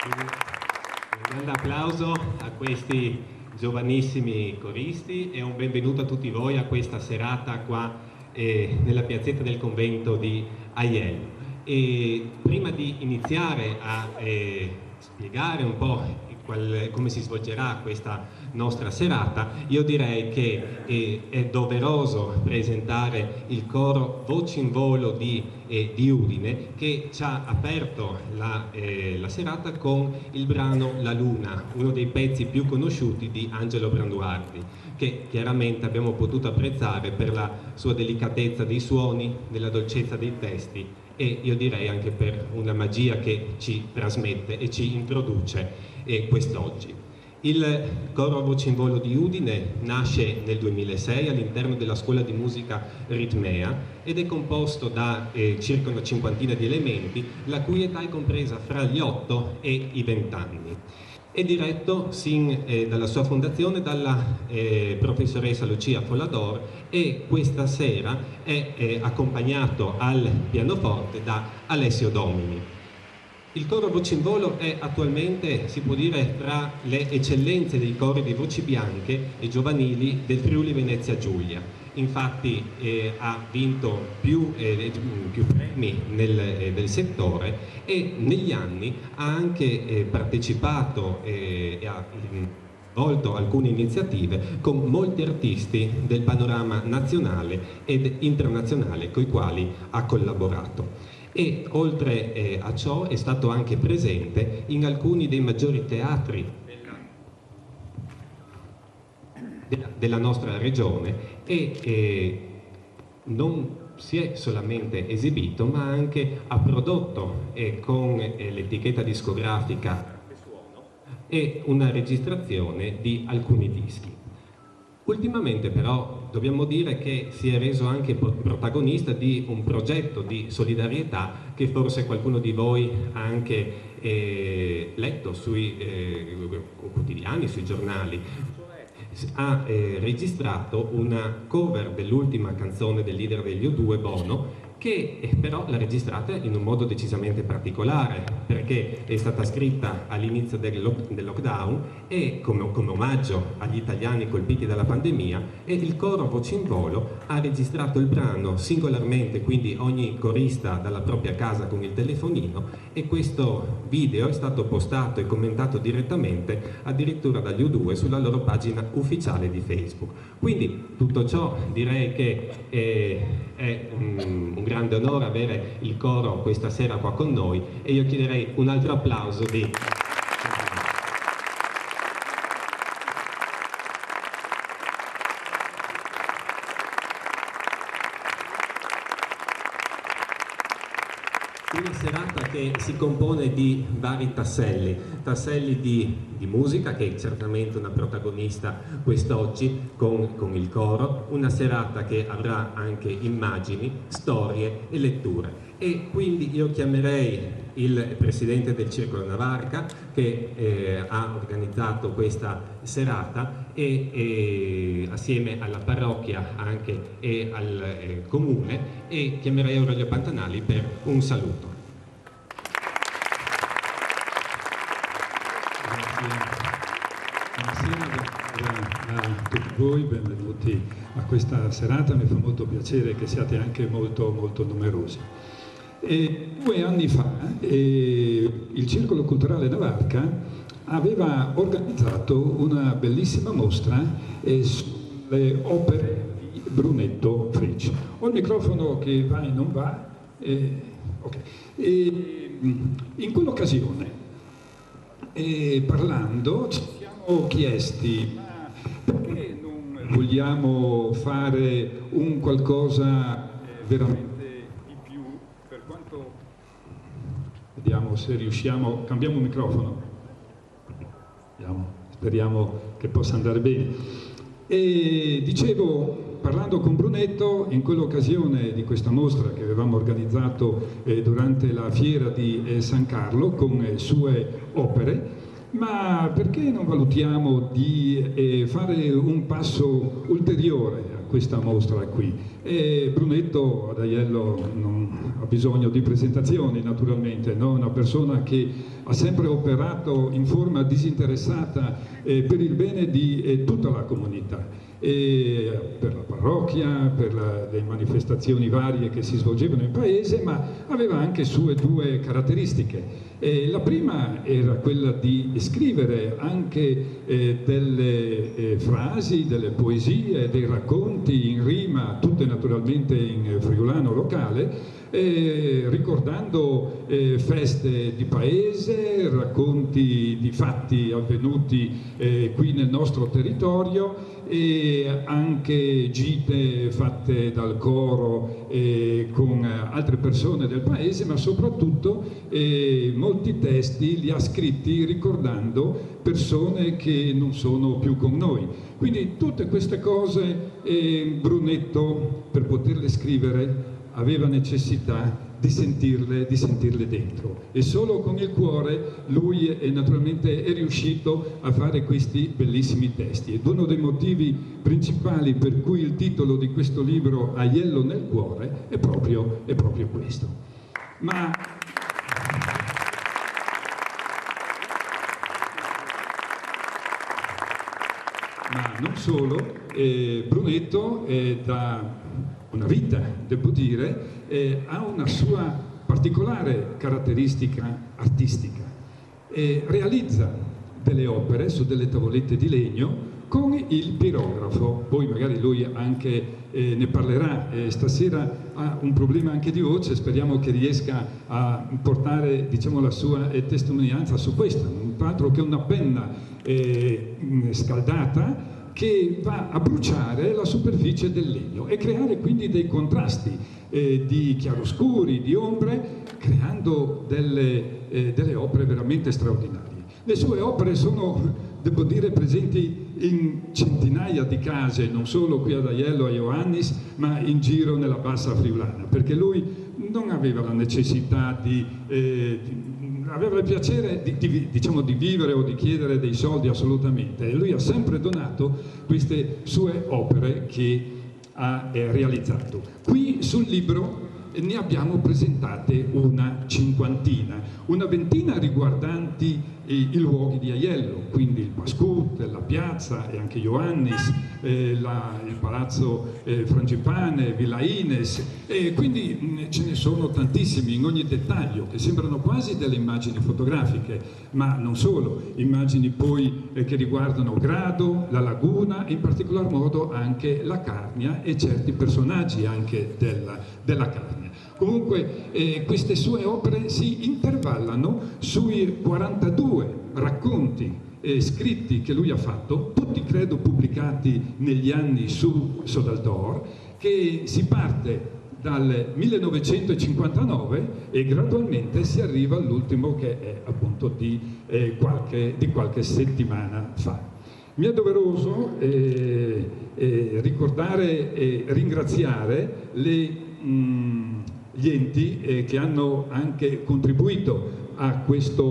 Un grande applauso a questi giovanissimi coristi e un benvenuto a tutti voi a questa serata qua nella piazzetta del convento di Aiello. E prima di iniziare a spiegare un po' come si svolgerà questa nostra serata, io direi che è doveroso presentare il coro Voci in Volo di Udine, che ci ha aperto la serata con il brano La Luna, uno dei pezzi più conosciuti di Angelo Branduardi, che chiaramente abbiamo potuto apprezzare per la sua delicatezza dei suoni, della dolcezza dei testi e io direi anche per una magia che ci trasmette e ci introduce quest'oggi. Il coro Voci in Volo di Udine nasce nel 2006 all'interno della scuola di musica Ritmea ed è composto da circa una cinquantina di elementi, la cui età è compresa fra gli 8 e i 20 anni. È diretto sin dalla sua fondazione dalla professoressa Lucia Follador e questa sera è accompagnato al pianoforte da Alessio Domini. Il coro Voci in Volo è attualmente, si può dire, tra le eccellenze dei cori di voci bianche e giovanili del Friuli Venezia Giulia. Infatti ha vinto più premi del settore e negli anni ha anche partecipato e ha svolto alcune iniziative con molti artisti del panorama nazionale ed internazionale con i quali ha collaborato. E oltre a ciò è stato anche presente in alcuni dei maggiori teatri della nostra regione e non si è solamente esibito ma anche ha prodotto con l'etichetta discografica e una registrazione di alcuni dischi. Ultimamente però dobbiamo dire che si è reso anche protagonista di un progetto di solidarietà che forse qualcuno di voi ha anche letto sui quotidiani, sui giornali. Ha registrato una cover dell'ultima canzone del leader degli U2, Bono, che però l'ha registrata in un modo decisamente particolare, perché è stata scritta all'inizio del lockdown e come omaggio agli italiani colpiti dalla pandemia, e il coro Voci in Volo ha registrato il brano singolarmente, quindi ogni corista dalla propria casa con il telefonino, e questo video è stato postato e commentato direttamente addirittura dagli U2 sulla loro pagina ufficiale di Facebook. Quindi tutto ciò direi che è un grande onore avere il coro questa sera qua con noi e io chiederei un altro applauso di... Una serata che si compone di vari tasselli di musica, che è certamente una protagonista quest'oggi con il coro, una serata che avrà anche immagini, storie e letture. E quindi io chiamerei il presidente del Circolo Navarca che ha organizzato questa serata e assieme alla parrocchia anche e al comune, e chiamerei Aurelio Pantanali per un saluto. Buonasera a tutti voi, benvenuti a questa serata, mi fa molto piacere che siate anche molto numerosi. 2 anni fa il Circolo Culturale Navarca aveva organizzato una bellissima mostra sulle opere di Brunetto Frecci. Ho il microfono che va e non va. In quell'occasione, parlando, ci siamo chiesti: ma perché non vogliamo fare un qualcosa veramente di più, per quanto... Vediamo se riusciamo... Cambiamo microfono? Speriamo che possa andare bene. E dicevo, parlando con Brunetto, in quell'occasione di questa mostra che avevamo organizzato durante la fiera di San Carlo con sue opere, ma perché non valutiamo di fare un passo ulteriore a questa mostra qui. E Brunetto ad Aiello non ha bisogno di presentazioni, naturalmente, no? Una persona che ha sempre operato in forma disinteressata per il bene di tutta la comunità. Per la parrocchia, per le manifestazioni varie che si svolgevano in paese, ma aveva anche sue due caratteristiche. La prima era quella di scrivere anche delle frasi, delle poesie, dei racconti in rima, tutte naturalmente in friulano locale, ricordando feste di paese, racconti di fatti avvenuti qui nel nostro territorio, e anche gite fatte dal coro con altre persone del paese, ma soprattutto molti testi li ha scritti ricordando persone che non sono più con noi. Quindi tutte queste cose Brunetto, per poterle scrivere, aveva necessità di sentirle dentro, e solo con il cuore lui naturalmente è riuscito a fare questi bellissimi testi. Ed uno dei motivi principali per cui il titolo di questo libro, Aiello nel cuore, è proprio questo. Ma non solo, Brunetto da una vita, devo dire, ha una sua particolare caratteristica artistica. Realizza delle opere su delle tavolette di legno con il pirografo. Poi magari lui anche ne parlerà. Stasera ha un problema anche di voce, speriamo che riesca a portare, diciamo, la sua testimonianza su questo. Non altro che una penna scaldata che va a bruciare la superficie del legno e creare quindi dei contrasti di chiaroscuri, di ombre, creando delle opere veramente straordinarie. Le sue opere sono, devo dire, presenti in centinaia di case, non solo qui ad Aiello, a Ioannis, ma in giro nella bassa friulana, perché lui non aveva la necessità aveva il piacere di vivere o di chiedere dei soldi, assolutamente, e lui ha sempre donato queste sue opere che ha realizzato. Qui sul libro ne abbiamo presentate una cinquantina, una ventina riguardanti i luoghi di Aiello, quindi il Pascut, la piazza e anche Ioannis, il palazzo Frangipane, Villa Ines, e quindi ce ne sono tantissimi in ogni dettaglio che sembrano quasi delle immagini fotografiche, ma non solo, immagini poi che riguardano Grado, la laguna e in particolar modo anche la Carnia e certi personaggi anche della Carnia. Comunque queste sue opere si intervallano sui 42 racconti scritti che lui ha fatto, tutti credo pubblicati negli anni su Sodaldor, che si parte dal 1959 e gradualmente si arriva all'ultimo, che è appunto di qualche settimana fa. Mi è doveroso ricordare e ringraziare gli enti che hanno anche contribuito a questa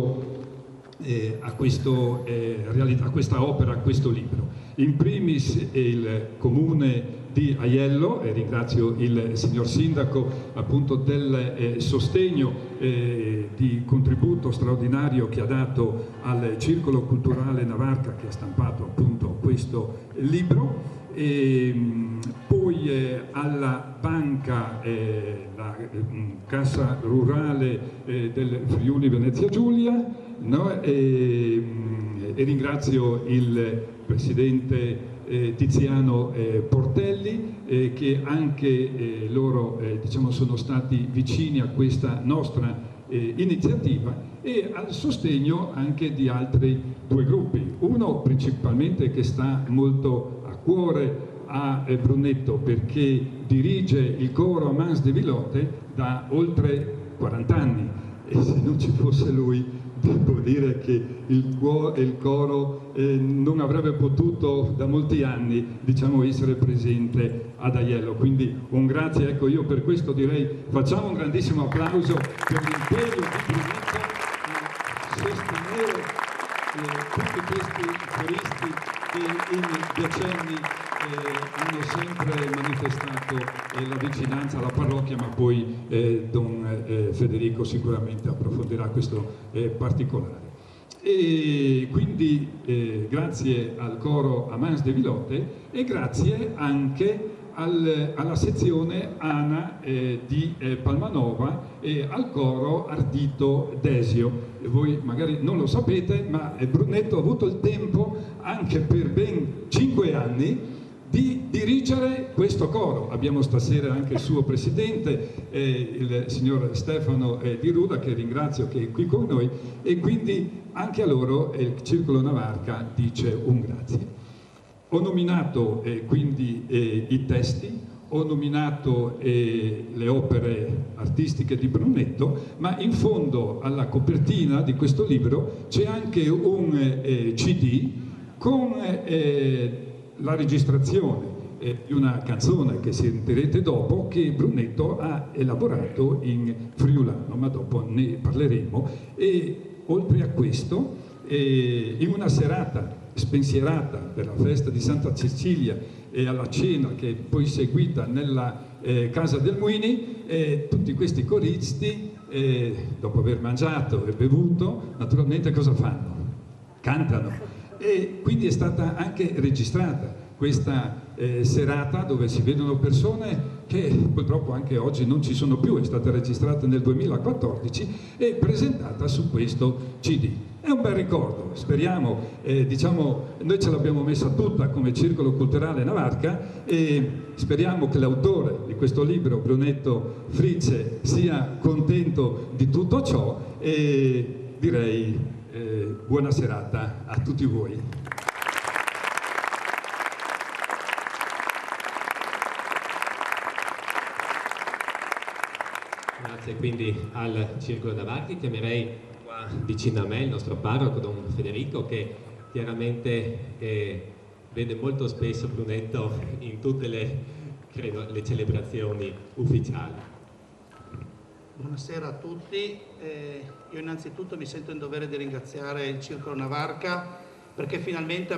opera, a questo libro. In primis il comune di Aiello, e ringrazio il signor Sindaco appunto del sostegno di contributo straordinario che ha dato al Circolo Culturale Navarca, che ha stampato appunto questo libro. Poi alla banca, la Cassa Rurale del Friuli Venezia Giulia, no? E ringrazio il presidente Tiziano Portelli, che anche loro diciamo, sono stati vicini a questa nostra iniziativa, e al sostegno anche di altri due gruppi. Uno principalmente che sta molto a cuore a Brunetto, perché dirige il coro a Mans de Vilote da oltre 40 anni, e se non ci fosse lui devo dire che il coro non avrebbe potuto da molti anni, diciamo, essere presente ad Aiello. Quindi un grazie, ecco, io per questo direi facciamo un grandissimo applauso per l'impegno di Brunetto a sostenere tutti questi coristi che in decenni hanno sempre manifestato la vicinanza alla parrocchia, ma poi Don Federico sicuramente approfondirà questo particolare. E quindi grazie al coro Amans de Vilote e grazie anche alla sezione ANA di Palmanova e al coro Ardito Desio. E voi magari non lo sapete, ma Brunetto ha avuto il tempo anche per ben 5 anni di dirigere questo coro. Abbiamo stasera anche il suo presidente, il signor Stefano Di Ruda, che ringrazio, che è qui con noi, e quindi anche a loro il Circolo Navarca dice un grazie. Ho nominato quindi i testi, ho nominato le opere artistiche di Brunetto, ma in fondo alla copertina di questo libro c'è anche un CD con la registrazione di una canzone che sentirete dopo, che Brunetto ha elaborato in friulano, ma dopo ne parleremo. E oltre a questo, in una serata spensierata per la festa di Santa Cecilia e alla cena che è poi seguita nella Casa del Muini, tutti questi coristi, dopo aver mangiato e bevuto, naturalmente cosa fanno? Cantano. E quindi è stata anche registrata questa serata, dove si vedono persone che purtroppo anche oggi non ci sono più. È stata registrata nel 2014 e presentata su questo CD. È un bel ricordo, speriamo, diciamo, noi ce l'abbiamo messa tutta come Circolo Culturale Navarca e speriamo che l'autore di questo libro, Brunetto Frize, sia contento di tutto ciò e direi buona serata a tutti voi. Grazie quindi al Circolo Navarchi. Chiamerei qua vicino a me il nostro parroco, Don Federico, che chiaramente vede molto spesso Brunetto in tutte le celebrazioni ufficiali. Buonasera a tutti. Io innanzitutto mi sento in dovere di ringraziare il Circolo Navarca perché finalmente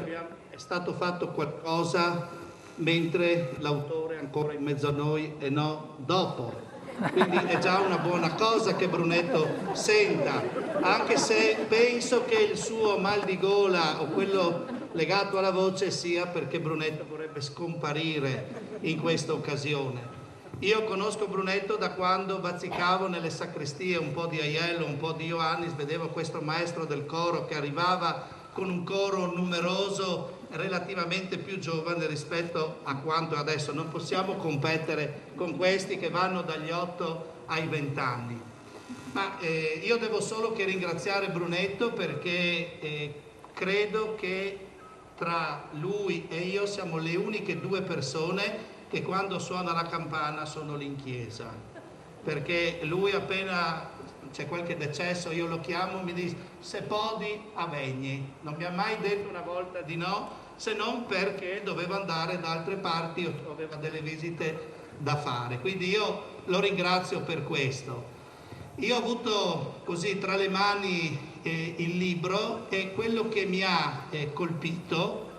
è stato fatto qualcosa mentre l'autore è ancora in mezzo a noi e no dopo. Quindi è già una buona cosa che Brunetto senta, anche se penso che il suo mal di gola o quello legato alla voce sia perché Brunetto vorrebbe scomparire in questa occasione. Io conosco Brunetto da quando bazzicavo nelle sacrestie un po' di Aiello, un po' di Ioannis, vedevo questo maestro del coro che arrivava con un coro numeroso, relativamente più giovane rispetto a quanto adesso. Non possiamo competere con questi che vanno dagli 8 ai 20 anni. Ma io devo solo che ringraziare Brunetto perché credo che tra lui e io siamo le uniche 2 persone che quando suona la campana sono lì in chiesa, perché lui appena c'è qualche decesso io lo chiamo, mi dice se podi avegni, non mi ha mai detto una volta di no, se non perché doveva andare da altre parti o aveva delle visite da fare, quindi io lo ringrazio per questo. Io ho avuto così tra le mani il libro e quello che mi ha colpito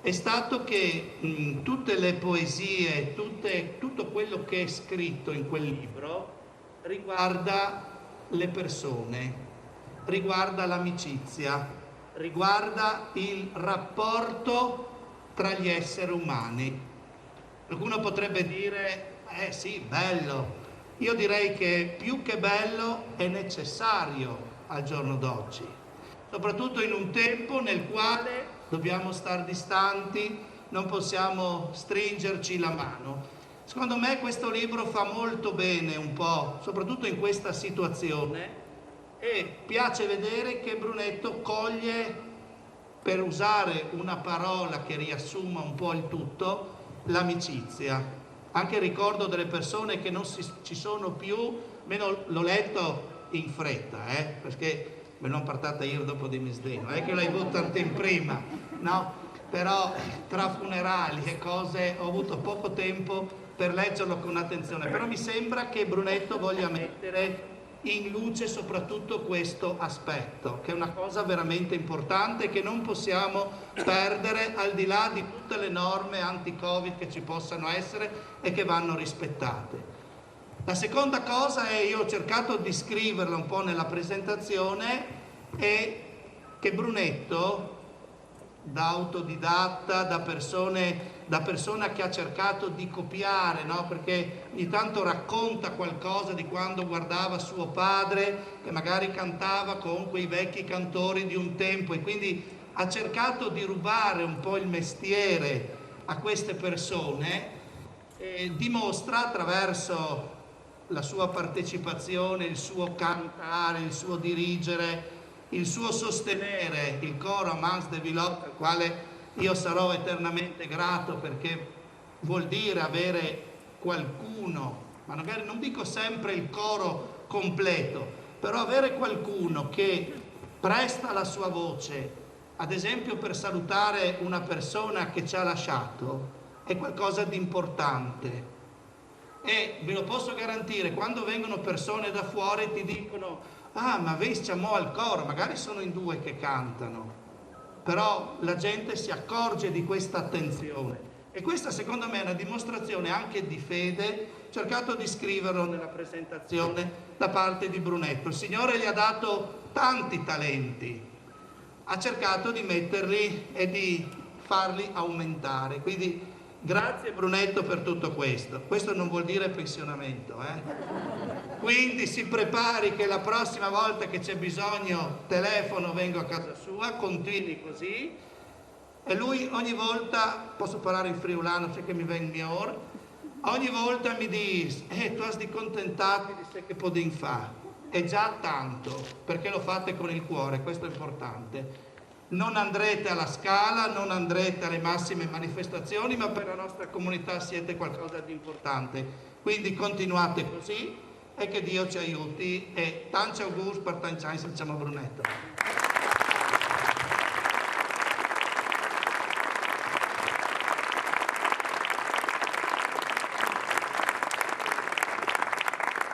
è stato che tutte le poesie, tutto quello che è scritto in quel libro riguarda le persone, riguarda l'amicizia, riguarda il rapporto tra gli esseri umani. Qualcuno potrebbe dire, sì, bello. Io direi che più che bello è necessario al giorno d'oggi, soprattutto in un tempo nel quale dobbiamo stare distanti, non possiamo stringerci la mano. Secondo me questo libro fa molto bene un po', soprattutto in questa situazione, e piace vedere che Brunetto coglie, per usare una parola che riassuma un po' il tutto, l'amicizia. Anche il ricordo delle persone che non ci sono più, meno l'ho letto in fretta, perché me non partate io dopo di Misdeno, che l'hai buttato in prima, no? Però tra funerali e cose ho avuto poco tempo per leggerlo con attenzione, però mi sembra che Brunetto voglia mettere in luce soprattutto questo aspetto, che è una cosa veramente importante che non possiamo perdere, al di là di tutte le norme anti-Covid che ci possano essere e che vanno rispettate. La seconda cosa è, io ho cercato di scriverla un po' nella presentazione, è che Brunetto, da autodidatta, da persona che ha cercato di copiare, no? Perché ogni tanto racconta qualcosa di quando guardava suo padre che magari cantava con quei vecchi cantori di un tempo, e quindi ha cercato di rubare un po' il mestiere a queste persone, e dimostra attraverso la sua partecipazione, il suo cantare, il suo dirigere, il suo sostenere il coro Amans de Villot, al quale io sarò eternamente grato, perché vuol dire avere qualcuno, ma magari non dico sempre il coro completo, però avere qualcuno che presta la sua voce, ad esempio per salutare una persona che ci ha lasciato, è qualcosa di importante. E ve lo posso garantire, quando vengono persone da fuori e ti dicono: ah, ma vestiamo al coro, magari sono in 2 che cantano, però la gente si accorge di questa attenzione, e questa secondo me è una dimostrazione anche di fede. Ho cercato di scriverlo nella presentazione da parte di Brunetto. Il Signore gli ha dato tanti talenti, ha cercato di metterli e di farli aumentare, quindi grazie Brunetto per tutto questo. Questo non vuol dire pensionamento, Quindi si prepari che la prossima volta che c'è bisogno telefono, vengo a casa sua, continui così. E lui ogni volta, posso parlare in friulano, c'è che mi viene il mio ora, ogni volta mi dice: tu has di contentati di sé che podin fa. È già tanto, perché lo fate con il cuore, questo è importante. Non andrete alla Scala, non andrete alle massime manifestazioni, ma per la nostra comunità siete qualcosa di importante. Quindi continuate così e che Dio ci aiuti, e tanti auguri per tanti anni, diciamo Brunetto.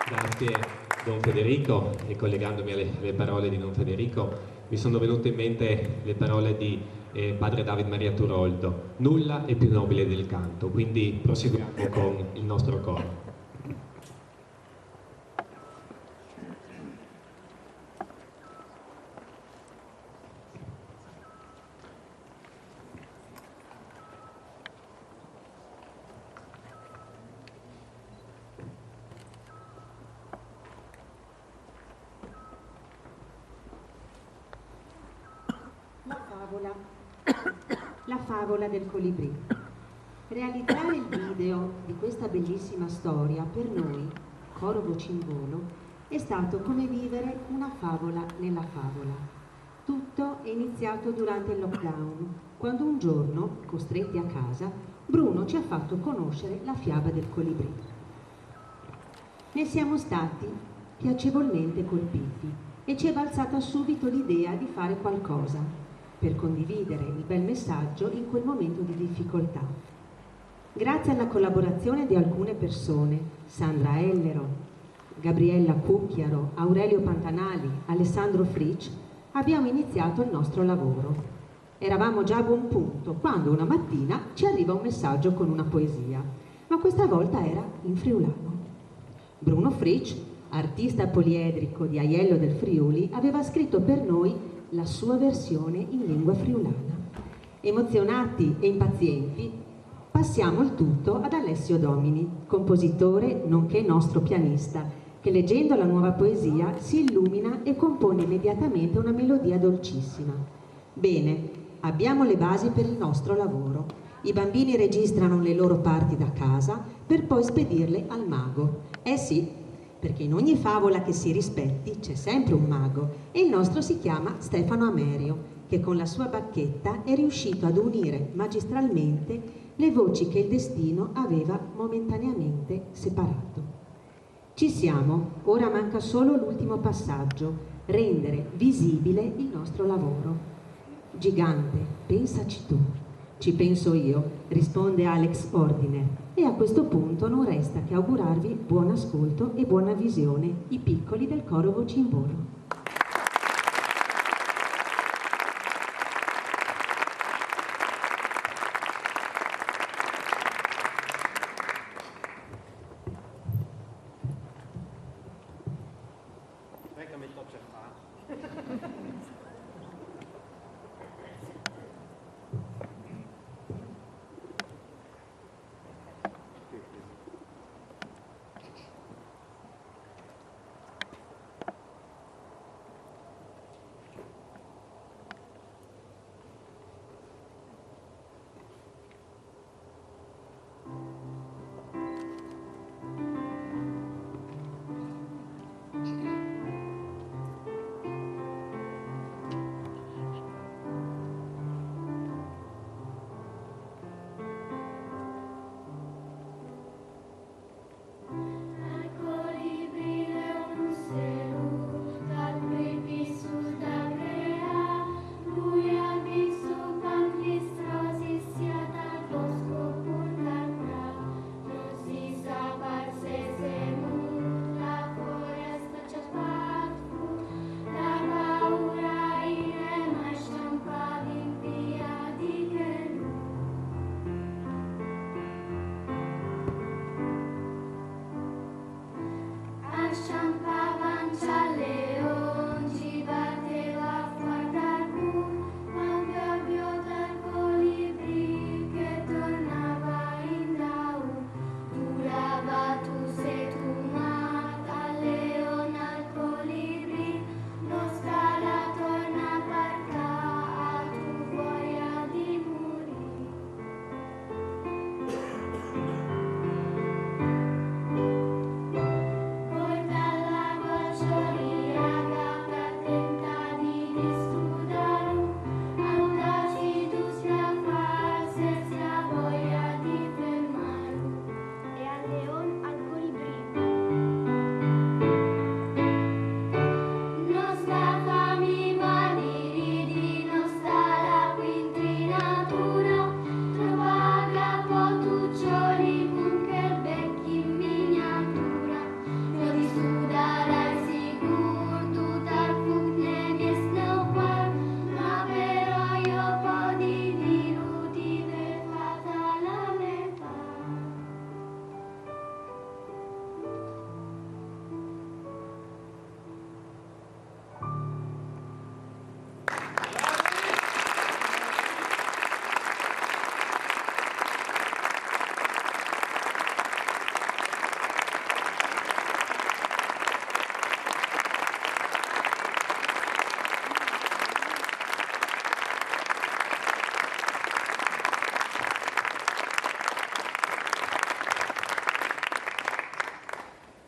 Grazie Don Federico, e collegandomi alle parole di Don Federico mi sono venute in mente le parole di padre David Maria Turoldo: nulla è più nobile del canto. Quindi proseguiamo con il nostro coro. La favola del colibrì. Realizzare il video di questa bellissima storia per noi, Coro Voci in Volo, è stato come vivere una favola nella favola. Tutto è iniziato durante il lockdown, quando un giorno, costretti a casa, Bruno ci ha fatto conoscere la fiaba del colibrì. Ne siamo stati piacevolmente colpiti e ci è balzata subito l'idea di fare qualcosa per condividere il bel messaggio in quel momento di difficoltà. Grazie alla collaborazione di alcune persone, Sandra Ellero, Gabriella Cucchiaro, Aurelio Pantanali, Alessandro Fritsch, abbiamo iniziato il nostro lavoro. Eravamo già a buon punto quando una mattina ci arriva un messaggio con una poesia, ma questa volta era in friulano. Bruno Fritsch, artista poliedrico di Aiello del Friuli, aveva scritto per noi la sua versione in lingua friulana. Emozionati e impazienti, passiamo il tutto ad Alessio Domini, compositore nonché nostro pianista, che leggendo la nuova poesia si illumina e compone immediatamente una melodia dolcissima. Bene, abbiamo le basi per il nostro lavoro. I bambini registrano le loro parti da casa per poi spedirle al mago. Sì, perché in ogni favola che si rispetti c'è sempre un mago, e il nostro si chiama Stefano Amerio, che con la sua bacchetta è riuscito ad unire magistralmente le voci che il destino aveva momentaneamente separato. Ci siamo, ora manca solo l'ultimo passaggio: rendere visibile il nostro lavoro. Gigante, pensaci tu. Ci penso io, risponde Alex Ordiner, e a questo punto non resta che augurarvi buon ascolto e buona visione, i piccoli del coro Vocimbolo.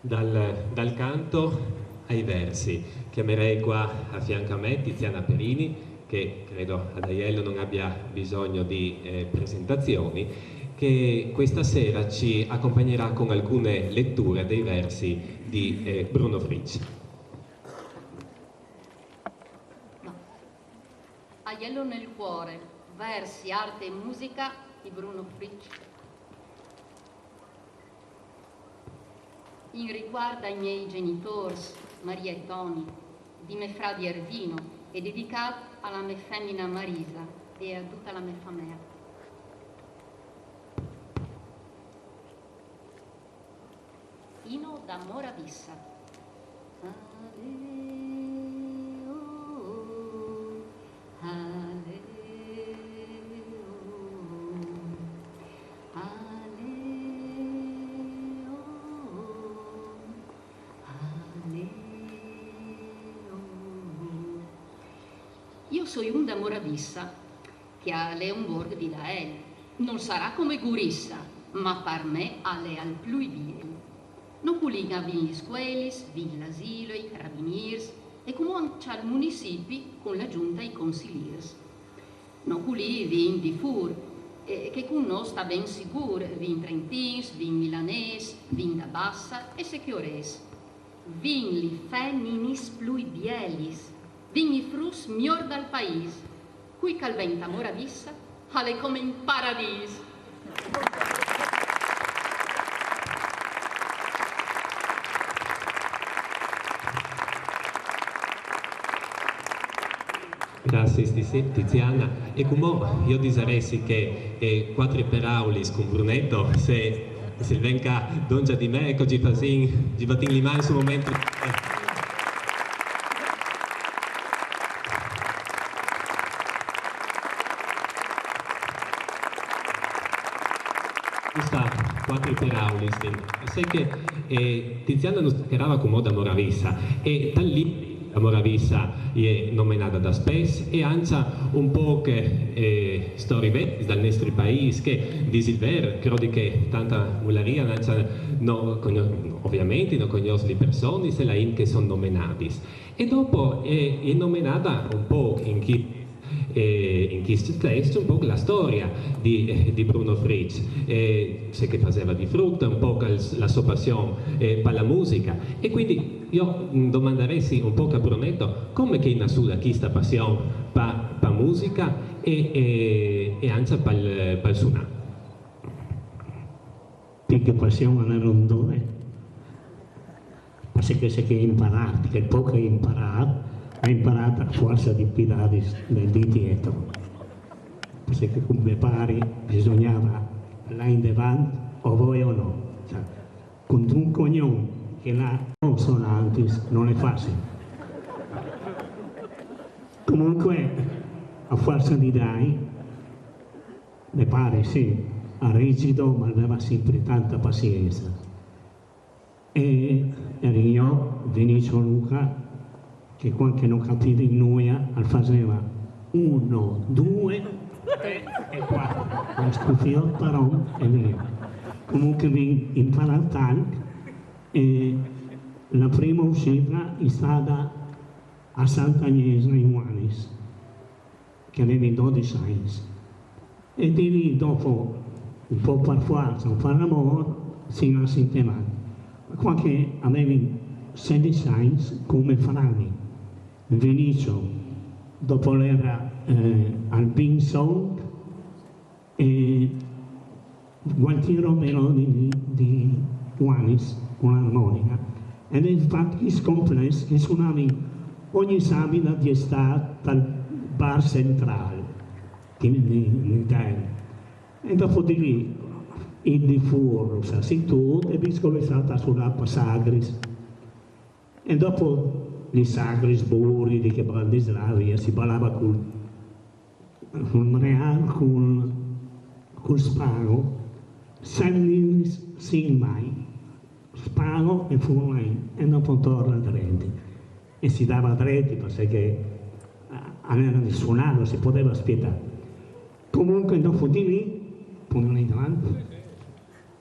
Dal canto ai versi. Chiamerei qua a fianco a me Tiziana Perini, che credo ad Aiello non abbia bisogno di presentazioni, che questa sera ci accompagnerà con alcune letture dei versi di Bruno Fritsch. Aiello nel cuore, versi, arte e musica di Bruno Fritsch. In riguardo ai miei genitori, Maria e Toni, di me fradi Ervino, è dedicato alla mia femmina Marisa e a tutta la mia famiglia. Ino da Moravissa. Io sono un da Moravissa che a Leonborg di Dael. Non sarà come Gurissa, ma per me alle al più bien. Non culiga vin gli scuelis, vin l'asilo, i carabiniers e comunque al municipi con la giunta e i consiliers. Non culi vin di fur, che con noi sta ben sicuro, vin trentins, vin milanes, vin da bassa e secchiores. Vin li femminis plui bielis, vin i frus mior dal país, cui calventa Moravissa, ale come in paradis. Grazie Tiziana. E come io direi che quattro peraulis con Brunetto, se venga dongia di me, ecco ci batin le mani sul momento. Questa quattro peraulis, sai che Tiziana non scherava come da Moravissa e da lì la Moravissa è nominata da Spes e anche un po' che storie dal nostro paese che di Silver, credo che tanta mularia no, ovviamente non conosce le persone se la in che sono nominati e dopo è nominata un po' in questo testo un po' la storia di Bruno Fritz, se che faceva di frutta, un po' la sua passione per la musica e quindi io domanderei un po' a Brunetto come che nasce questa passione per la musica e anche per il suono. Che passione erano due, ma se che hai imparato, che poco hai imparato a forza di piedade di dietro, perché come pare bisognava là in davanti o voi o no, cioè, con un cognome che la consonanti non è facile. Comunque a forza di dai, mi pare sì, a rigido ma aveva sempre tanta pazienza e ero io, Vinicio Luca, che quando non capiva in noia faceva 1, 2, 3 e 4 la scuffia il parole e via. Comunque vi imparato tanto e la prima uscita è stata a Sant'Agnese in Juanis che aveva 12 anni e di lì dopo un po' per forza, un po' l'amore sino a settimana qua che aveva 16 anni come Frani Vinicio, dopo l'era al Bing Song e Gualtiero Meloni di Juanis, un'armonica. Ed è infatti complesso che suonava ogni sabato di estate dal bar centrale in Italia. E dopo di lì, il di fuori, si tu, e bisco è stata suonata a Sagris. E dopo gli Sagris Buri di che Brandislavia si ballava con Real, col Spago, San sin mai, Spago e Furlane, e dopo torna a Drenti. E si dava a Drenti perché aveva di suonare, si poteva aspettare. Comunque dopo di lì,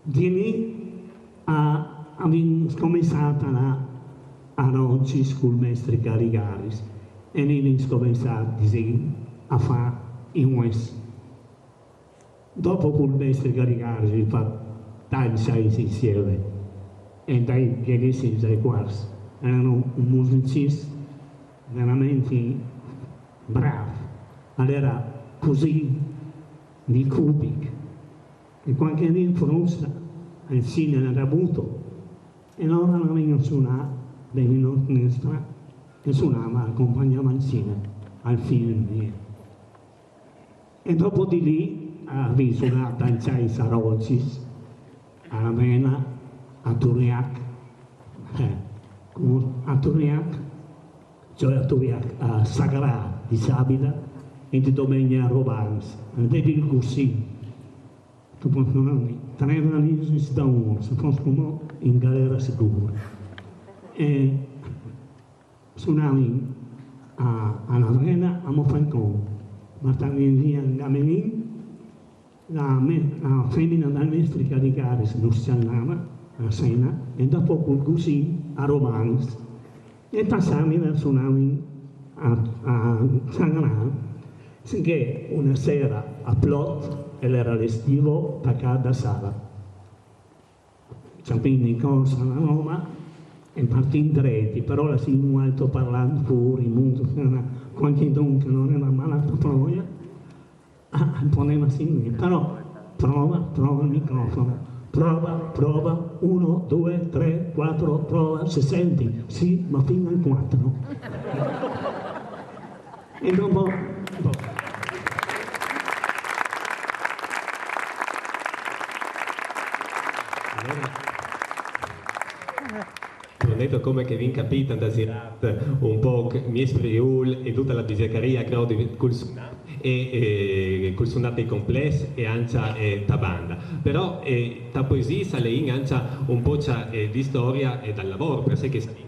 di lì abbiamo cominciato a oggi sul mestre Carigaris e abbiamo cominciato a fare in West. Dopo col mestre Carigaris abbiamo fatto tanti anni insieme e dai pianissimi ai quarti. Erano un musicista veramente bravo. Allora così di Kubik e qualche anno in Francia al cinema era avuto e loro non avevano suonato e suonava, accompagnava il cinema al film e dopo di lì avevo suonato al Chai Sarolcis a Ravenna, a Turiac cioè a Turiac a Sagrà di Sabida e di Domenica a Robans vedi il così tu puoi suonare 3 analisi da uno se fosse come in galera sicura e suonavi a Ravenna a Mofancon portavi via Gamelin la femmina dal mestre Carigaris non si andava a Sena e dopo col così a Robans e passavi a suonavi a Sagrà finché una sera a Plot ed era l'estivo da cada sala. Ciampini in corsa a Roma e partì in Dreti, però la si molto parlando fuori, musica, qualche don che non era malato proia, poneva simile, però prova il microfono, prova, 1, 2, 3, 4, prova, se senti, sì, ma fino al 4. E dopo Brunetto, come che vi capita da Sirat un po' Mies Friul e tutta la bisecaria che ho di col sunat complesso e ancia ta banda. Però ta poesia sale in ancia un po' di storia e dal lavoro, per sé che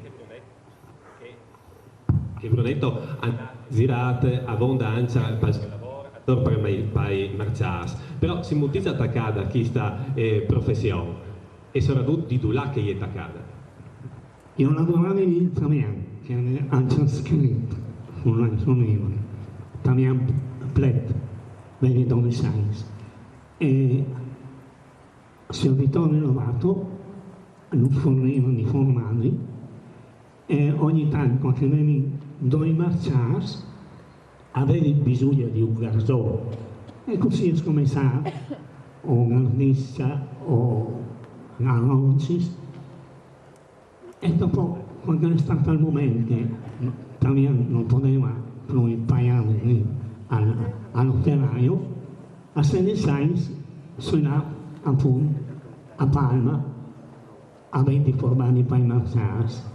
Brunetto Sirat avonda ancia per mai marcias. Però si mutizza attaccata a questa professione e soprattutto di là che gli è attaccata. io lavoravo in italiano, che è anche scritto, sono io, italiano plet, vedi dove sei. E se Vittorio Novato non fornivano i formali e ogni tanto che avevi due marcias avevi bisogno di un garzone e così è cominciato o gardista o garroncis. E dopo, quando è stato il momento che Italiano non poteva più pagare all'operaio, a 16 suonava appunto a Palma a 20 formati per i marcias,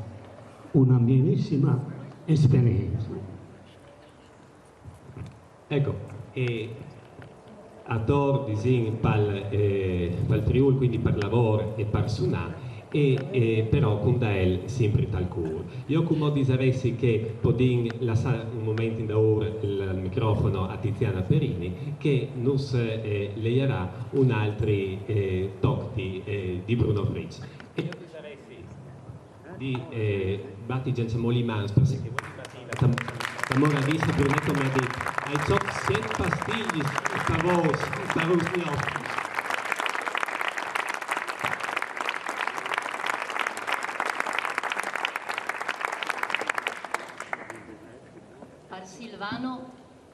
una bellissima esperienza. Ecco, e attor disin pal Friul, quindi per lavoro e per suonare, e però con da el sempre tal cur. Io come disaresti che podin lasciare un momento in da ora il microfono a Tiziana Perini che nos leierà un altro tocchi di Bruno Fritz. E io disaresti di Batti Gensamoli Mans, perché vuoi la moradissa Brunetto mi ha detto hai ciò 7 pastigli stavos no.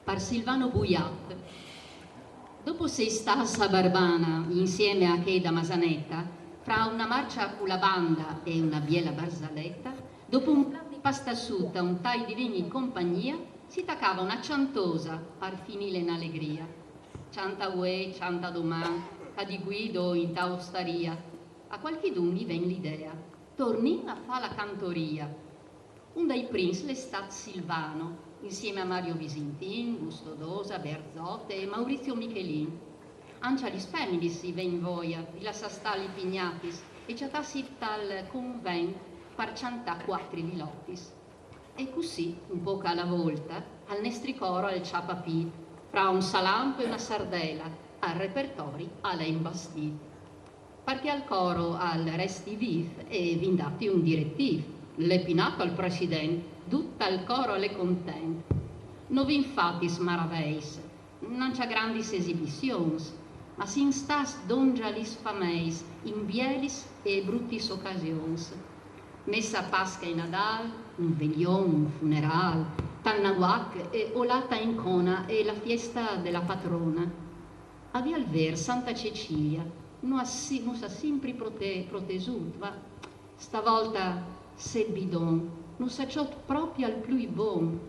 Par Silvano Buiat. Dopo sei stassa Barbana insieme a che da Masanetta, fra una marcia con la banda e una biela barzaletta, dopo un plan di pasta asciutta, un tai di vini in compagnia, si taccava una ciantosa par finire in allegria. Cianta uè, cianta domani, a di guido in ta ostaria. A qualche d'un mi ven l'idea, tornin a fa la cantoria. Un dai prince l'estat Silvano, insieme a Mario Visintin, Gusto Dosa, Berzotte e Maurizio Michelin. Ancia gli feminis si ven voia, di la sastali pignatis, e ciatassi tal convent par ciantà 4 vilottis. E così, un poco alla volta, al nestricoro al ciapapì, fra un salampo e una sardela, al repertori alla imbastì. Perché al coro al resti vif e vindati un direttiv, l'epinato al presidente, tutta il coro le content. Novi infatti smaraveis, non c'ha grandis esibitions, ma si instas dongia lis fameis, in bielis e bruttis occasions. Messa Pasca e Nadal, un veglion, un funeral, Tannaguac e Olata in Cona e la fiesta della patrona. A Via Alver, Santa Cecilia, non sa sempre protesut, ma stavolta se bidon, non sa ciò proprio al più bon.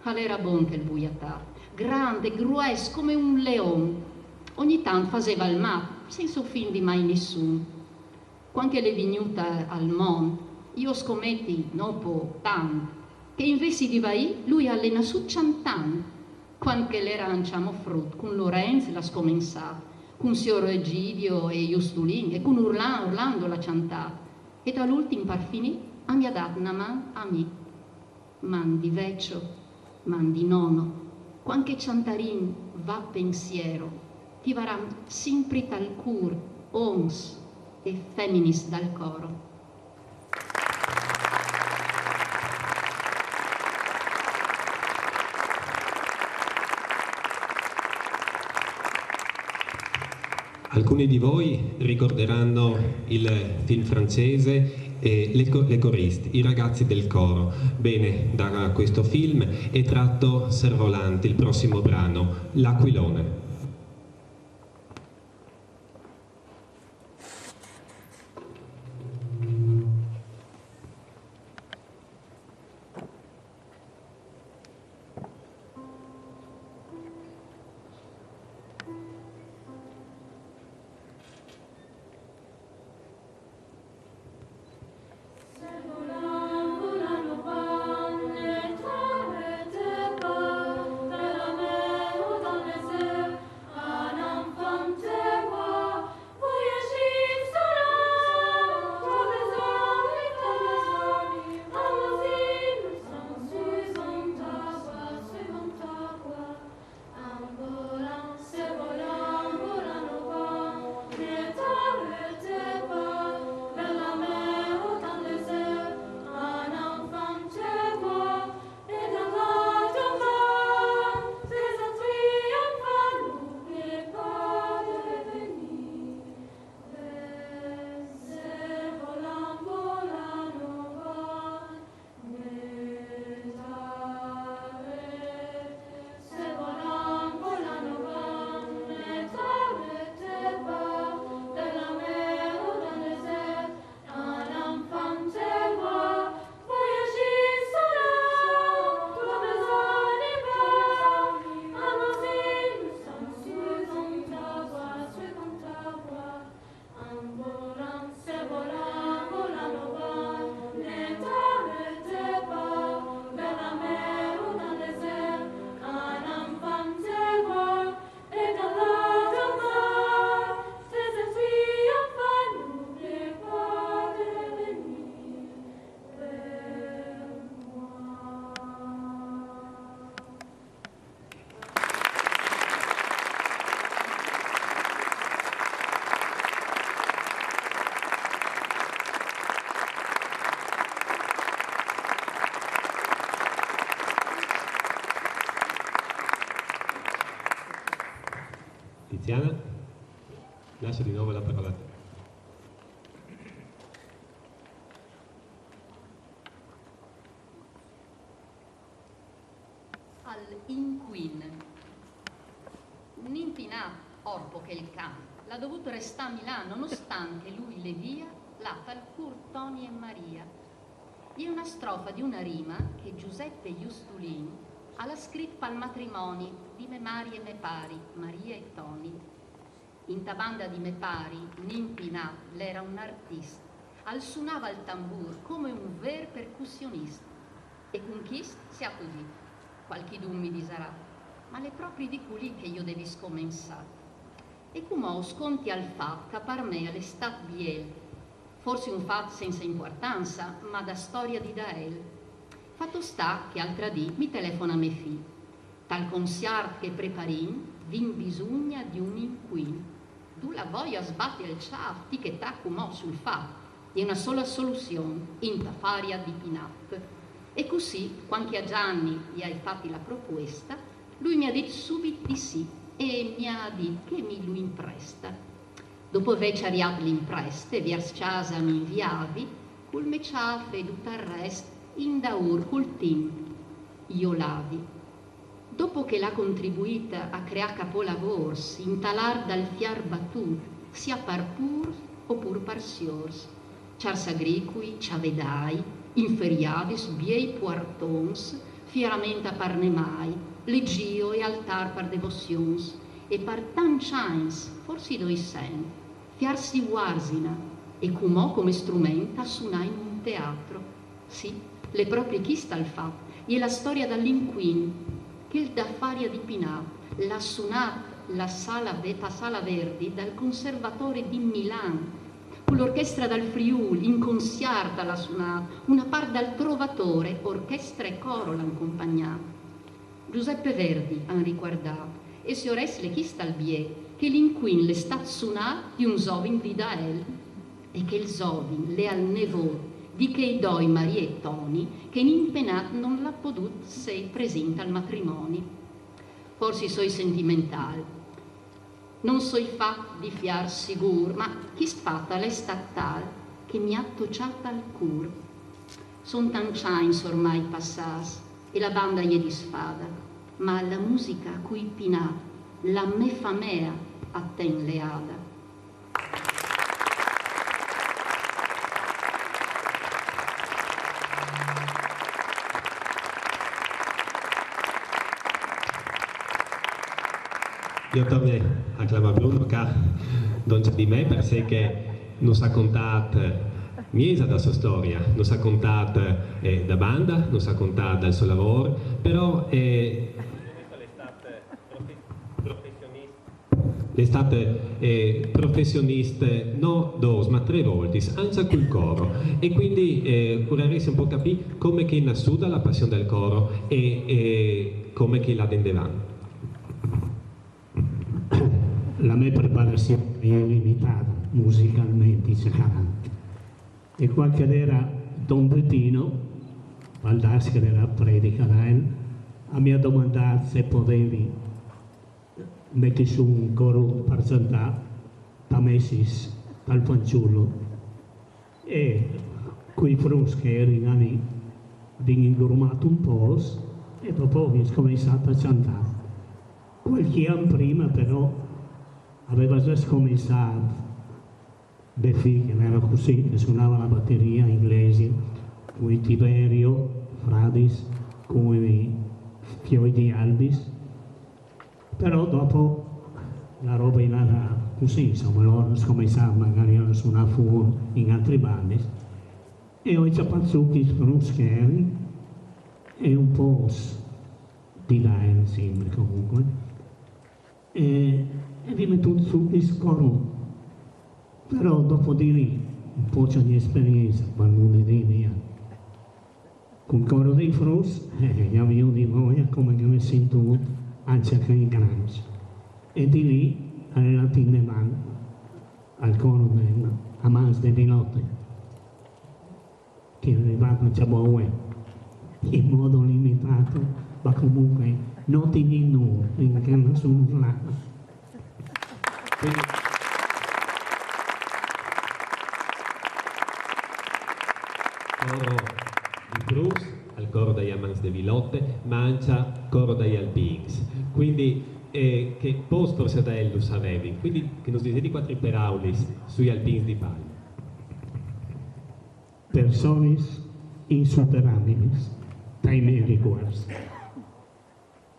All'era bon che il buiatà, grande, grues come un leon. Ogni tanto faceva il map, senza fin di mai nessun. Quando le vignuta al mondo, io scommetti, non po' tanto, che invece di vai, lui allena su 100 anni. Quando l'eranciamo frutto, con Lorenzo la scomensata, con Signor Egidio e Justulin, e con Orlando la ciantata. E dall'ultimo par finì, mi ha dato una mano a me. Man di vecchio, man di nono, qualche ciantarin va pensiero, ti varan sempre tal cur, ons e feminis dal coro. Alcuni di voi ricorderanno il film francese Le coristi, i ragazzi del coro. Bene, da questo film è tratto Cerf-Volant, il prossimo brano, L'aquilone. Tiziana, lascio di nuovo la parola a te. Inquin. Nimpinà, orpo che il can, l'ha dovuto restare a Milano, nonostante lui le via, là tal cur Toni e Maria. È una strofa di una rima che Giuseppe Giustulin ha scritta al matrimoni di me Mari e me pari, Maria e Toni. In ta banda di me pari, Nimpinà, l'era un artista, al suonava il tambur come un ver percussionista. E con chi sia così, qualche dummi di sarà, ma le proprie di culì che io devi scomensare. E come ho sconti al fatto che per me all'estat biel, forse un fatto senza importanza, ma da storia di Dael. Fatto sta che altra dì mi telefona me fi, tal consiart che preparin, vin bisogna di un inquin. Tu la voglia sbatti il ciaf, ti che t'accumò sul fatto, è una sola soluzione, in tafaria di Pinap. E così, quando a Gianni gli hai fatti la proposta, lui mi ha detto subito di sì e mi ha detto che mi lo impresta. Dopo invece arrivato l'impreste, vers casa mi inviavi, col meciafe e tutto il resto, in daur col team, io lavi. Dopo che l'ha contribuita a creare capolavors, in talar dal fiar battut, sia par pur o pur par siors, ciars agricui, ciavedai, inferiadis, biei puartons, fieramente a parnemai, legio e altar par devotions, e par tan chains, forsi doi sen, fiarsi guarsina, e cumò come strumenta suonà in un teatro. Sì, le proprie chista al fatto, e la storia dall'inquin, che il d'affaria di Pinà, l'ha suonata la sala Verdi dal conservatore di Milan, con l'orchestra dal Friuli, in concerta l'ha suonata, una par dal Trovatore, orchestra e coro l'han accompagnata. Giuseppe Verdi han riguardato, e se ores le chista al bie, che l'inquin le stat suonata di un zovin di Dael, e che il zovin le al nevò di che i doi Maria e Toni, che in impenat non l'ha potuto se presenta al matrimoni. Forse soi sentimental, non so i fatti di fiar sigur, ma chi sfatta l'è tal che mi ha tocciata al cur. Son tanciains ormai passas e la banda gli è di sfada, ma la musica a cui Pinà, la me fa mea, a ten leada. Io torno a chiamare Bruno che non c'è di me perché che non sa contato miesa da sua storia, non sa contato da banda, non sa contato dal suo lavoro, però è stata professionista non due ma 3 volte, anche col coro, e quindi vorrei un po' capire come che nasce la passione del coro e come che la dendevano. La mia preparazione è limitata musicalmente, e qualche era Don Bettino, Baldassi che era predica da él, mi ha domandato se potevi mettere su un coro per cantare Tamesis dal fanciullo, e quei fruschi erano lì, abbiamo ingormato un po' e dopo ho cominciato a cantare. Qualche anno prima però aveva già scominciato Beffi, che era così, che suonava la batteria inglese, con Tiberio, Fradis, con i Fioi di Albis, però dopo la roba era così, insomma, loro scominciavano magari a suonare fuori in altri bandi, e ho Zapazzucchi Spruscheri e un po' di Daen sempre comunque, e vi metto su il coro, però dopo di lì un po' c'è di esperienza, quando non è via. Con il coro dei Frus, io di voi come che mi sento anche in Grange, e di lì alla fine van al coro del Amans de Pilote, che è arrivato a Ciaboue in modo limitato, ma comunque non ti di nulla, finché non sono là. Quindi, coro di Proust, al coro degli Amants de Vilotte, Mancia, coro degli Alpins. Quindi, che post procedellus avevi? Quindi, che nos dite di quattro peraulis sugli Alpins di Palma. Personis insuperabilis, taime requires.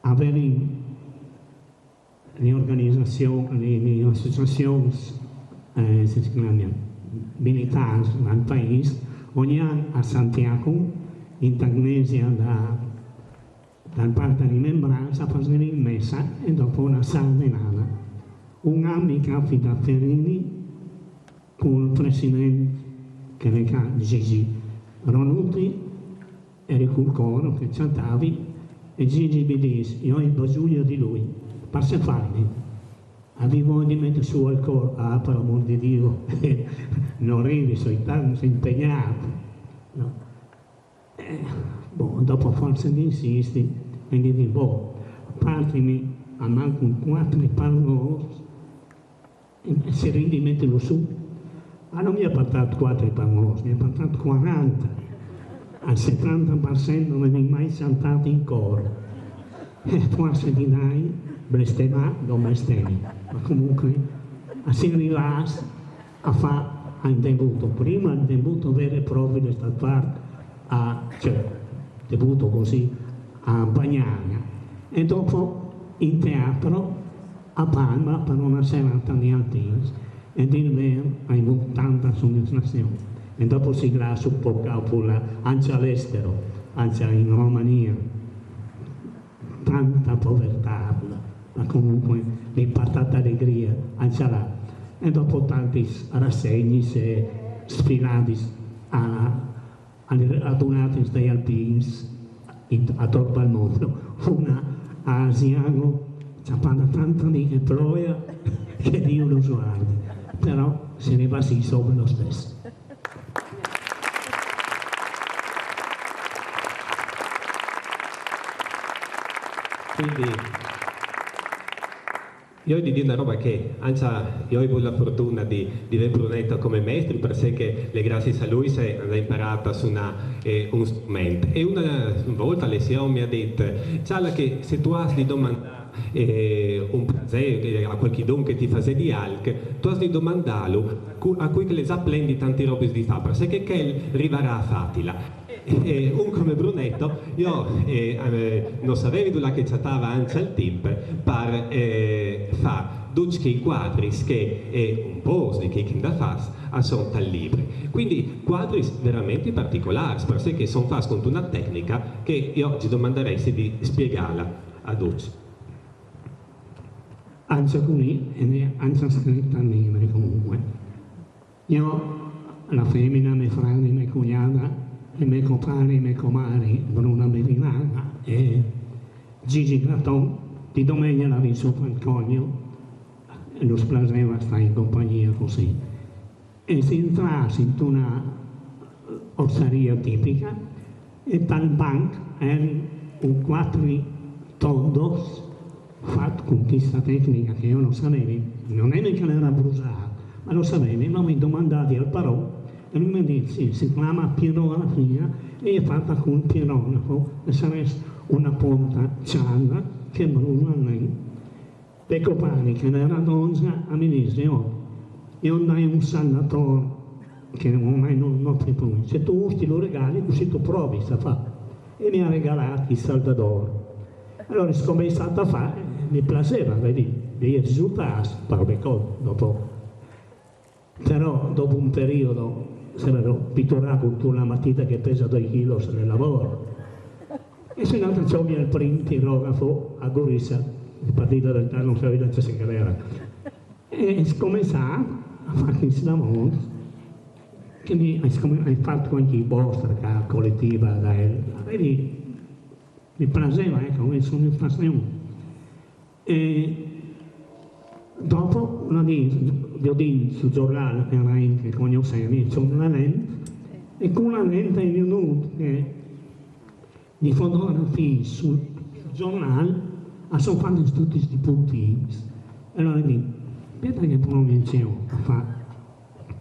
Avere le organizzazioni, le associazioni si chiamano militari al paese, ogni anno a Santiago, in Tagnesia dal parte di Membranza, facendo in messa e dopo una sardenata. Un anno mi capita a Ferini con il presidente che era Gigi Ronuti, eri col coro che cantavi e Gigi mi disse, io ho bisogno di lui, passa farmi. Avevo di mettere su al coro, per amor di Dio, non ridi, sono tanto impegnato. No. Dopo forse di insisti, e gli dico, partimi a manco un 4 palmos e si ridi mettilo su. Ma non mi ha portato 4 palmos, mi ha portato 40. Al 70% non mi hai mai saltato in coro. E forse di dai, blestema, non blestemi. Ma comunque, si arriva a fare il debutto. Prima il debutto vero e proprio è stato fatto debutto così a Bagnagna. E dopo in teatro a Palma per una serata di Alpins. E di me hai avuto tanta soddisfazione. E dopo si grassa un po' anche all'estero, anche in Romania. Tanta povertà, ma comunque l'impatata allegria, anche là. E dopo tanti rassegni e sfilati adunati dai Alpins attorno al mondo. Una a Asiago, c'è tanta amica ploia che Dio lo guardi. Però se ne va sì sopra lo stesso. Quindi io di dire una roba che anche io ho avuto la fortuna di avere Brunetto come maestro, per sé che le grazie a lui si è imparata su un strumento. E una volta lezione mi ha detto, Ciala, che se tu hai di domandare un prazer a qualcuno che ti fa di alc, tu hai di domandarlo a cui che le apprendi tanti robe di fa, perché che arriverà a fatila. Un come Brunetto, io non sapevo che chattava anche al team per fare tutti quadri che è un po' che da fas a sono tal libri. Quindi quadri veramente particolari, perché sono fatti con una tecnica che io ti domanderei se di spiegarla a tutti. Anche qui, anche scritta a libri comunque. Io, la femmina, mia fratelli, mia cognata, i miei compari, i miei comari, Bruna Bevilana e Gigi Graton, di domenica la vi sopra il coglio e lo splaseva stare in compagnia così. E si entrasse in una ossaria tipica e tal banco era un 4 tondos fatto con questa tecnica che io non sapevo, non è che l'era bruciato, ma lo sapevo, ma mi domandati al parò. E lui mi dice, si chiama pirografia e è fatta con il pirografo e sarebbe una ponta gialla che brucia lei. Ecco pare che era donza a mi dice, io andai un saldatore che ormai non ti puoi, se tu usi lo regali così tu provi a fare. E mi ha regalato il saldatore. Allora siccome è stata a fare, mi piaceva, vedi, dei risultati, parlo dopo. Però dopo un periodo sarebbero pitturato con una matita che pesa 2 kg nel lavoro. E se non c'è il primo pirografo a Gorissa, il partito del non sapeva se era. E cominciava a fare questo lavoro, che hai fatto anche i vostri, la collettiva, vedi, mi piaceva, ecco, mi sono impassione. E dopo una vi ho detto sul giornale che era anche con Eusebio, c'è una lente, e con una lente è venuto che di fotografie sul giornale sono fatti tutti questi puntini. Allora dico, Pensa che Bruno iniziò a fare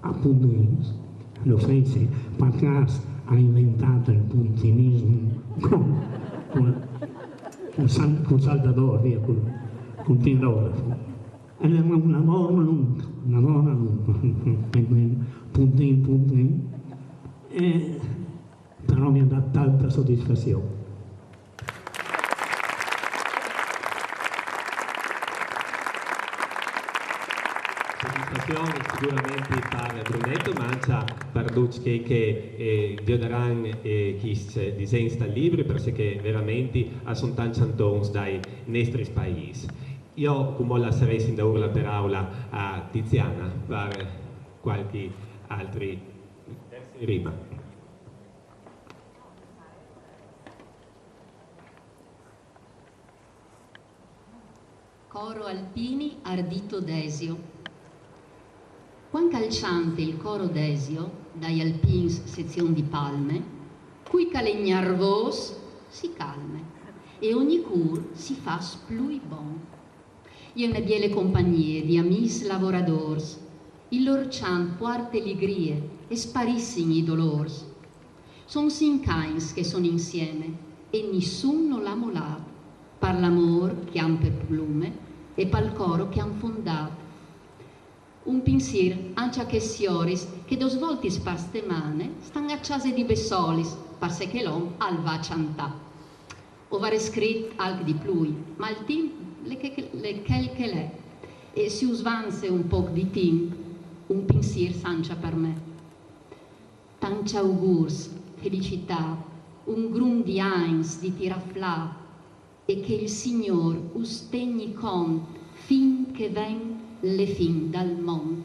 appunto lo fece perché ha inventato il puntinismo con Salvador, via, con Tirolfo. Ed era una donna lunga, puntin, però mi ha dato tanta soddisfazione. Sicuramente per Brunetto, ma anche per tutti che vedranno chi disegna il libro, perché veramente sono tanti cantoni dai nostri paesi. Io come la sarei in da ora per aula a Tiziana per qualche altri rima. Coro Alpini ardito Desio. Quan calciante il coro Desio, dai Alpins sezione di Palme, cui calegnarvos si calme, e ogni cur si fa splui bon. Io ne biele compagnie di amis lavoradors, il lor chant puarte ligrie e sparissimi i dolors. Son cincains che sono insieme e nessuno l'ha molato, par l'amor che han per plume e pal coro che han fondato. Un pensier ancia che sioris che dos volti spaste mane stan a ciase di bessolis, parse che l'om al va ciantà. Ovare scrit alc di plui, ma il tim le quel che l'è, e si usvanse un poc di tim, un pensier sancia per me. Tanci augurs, felicità, un grum di eins di tiraflà, e che il Signor ustegni con fin che ven le fin dal mondo.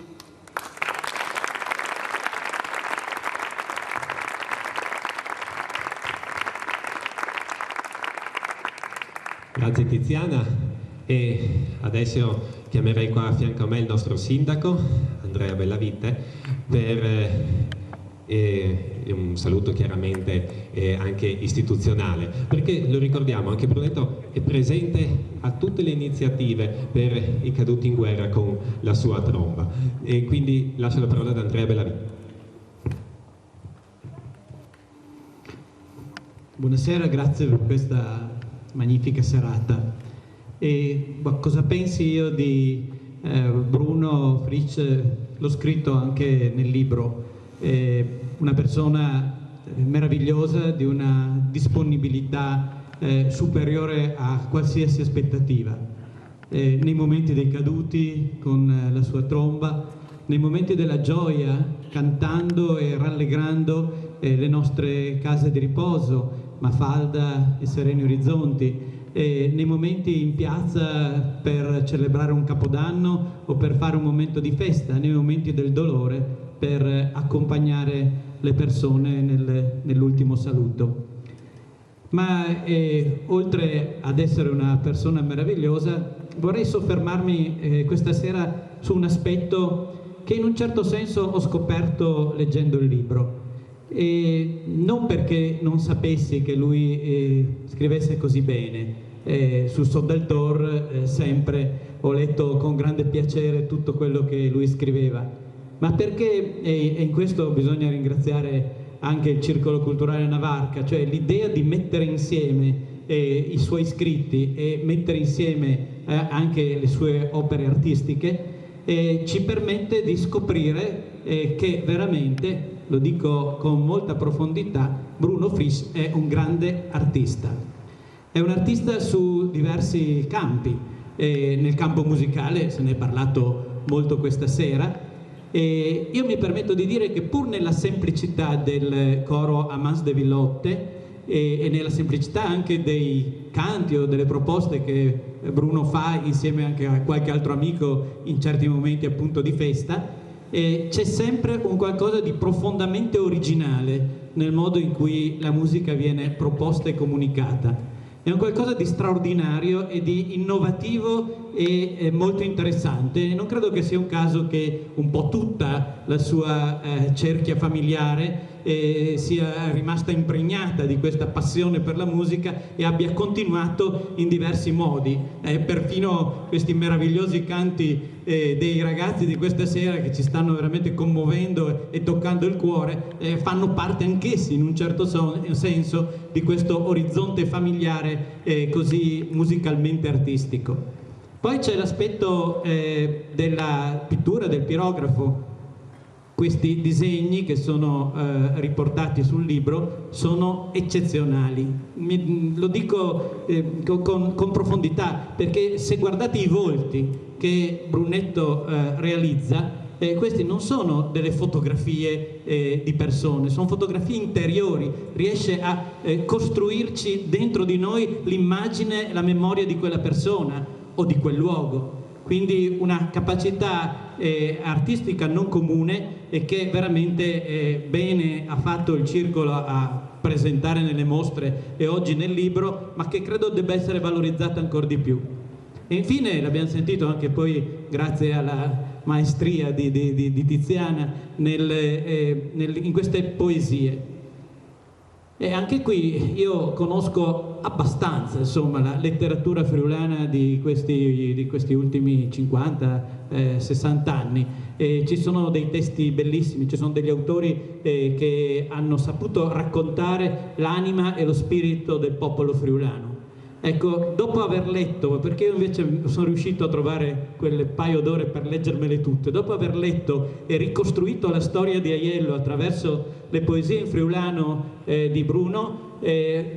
Grazie Tiziana, e adesso chiamerei qua a fianco a me il nostro sindaco Andrea Bellavite per un saluto chiaramente anche istituzionale, perché lo ricordiamo, anche Brunetto è presente a tutte le iniziative per i caduti in guerra con la sua tromba, e quindi lascio la parola ad Andrea Bellavite. Buonasera, grazie per questa magnifica serata. E cosa pensi io di Bruno Frisch? L'ho scritto anche nel libro. Una persona meravigliosa, di una disponibilità superiore a qualsiasi aspettativa. Nei momenti dei caduti con la sua tromba, nei momenti della gioia cantando e rallegrando le nostre case di riposo, Mafalda e Sereni Orizzonti, nei momenti in piazza per celebrare un capodanno o per fare un momento di festa, nei momenti del dolore per accompagnare le persone nell'ultimo saluto. Ma oltre ad essere una persona meravigliosa, vorrei soffermarmi questa sera su un aspetto che in un certo senso ho scoperto leggendo il libro. E non perché non sapessi che lui scrivesse così bene. Su Soldaltor sempre ho letto con grande piacere tutto quello che lui scriveva, ma perché, e in questo bisogna ringraziare anche il Circolo Culturale Navarca, cioè l'idea di mettere insieme i suoi scritti e mettere insieme anche le sue opere artistiche ci permette di scoprire che veramente, lo dico con molta profondità, Bruno Frisch è un grande artista. È un artista su diversi campi. Nel campo musicale se ne è parlato molto questa sera, e io mi permetto di dire che pur nella semplicità del coro Amans de Villotte e nella semplicità anche dei canti o delle proposte che Bruno fa insieme anche a qualche altro amico in certi momenti appunto di festa, c'è sempre un qualcosa di profondamente originale nel modo in cui la musica viene proposta e comunicata. È un qualcosa di straordinario e di innovativo e molto interessante. Non credo che sia un caso che un po' tutta la sua cerchia familiare sia rimasta impregnata di questa passione per la musica e abbia continuato in diversi modi. Perfino questi meravigliosi canti dei ragazzi di questa sera, che ci stanno veramente commuovendo e toccando il cuore, fanno parte anch'essi in un certo senso di questo orizzonte familiare così musicalmente artistico. Poi c'è l'aspetto della pittura, del pirografo. Questi disegni che sono riportati sul libro sono eccezionali. Lo dico con profondità, perché se guardate i volti che Brunetto realizza, questi non sono delle fotografie di persone, sono fotografie interiori. Riesce a costruirci dentro di noi l'immagine, la memoria di quella persona o di quel luogo. Quindi una capacità artistica non comune, e che veramente bene ha fatto il Circolo a presentare nelle mostre e oggi nel libro, ma che credo debba essere valorizzata ancora di più. E infine, l'abbiamo sentito anche poi grazie alla maestria di Tiziana in queste poesie. E anche qui io conosco abbastanza, insomma, la letteratura friulana di questi ultimi 50-60 anni. Ci sono dei testi bellissimi, ci sono degli autori che hanno saputo raccontare l'anima e lo spirito del popolo friulano. Ecco, dopo aver letto, perché io invece sono riuscito a trovare quel paio d'ore per leggermele tutte, dopo aver letto e ricostruito la storia di Aiello attraverso le poesie in friulano di Bruno,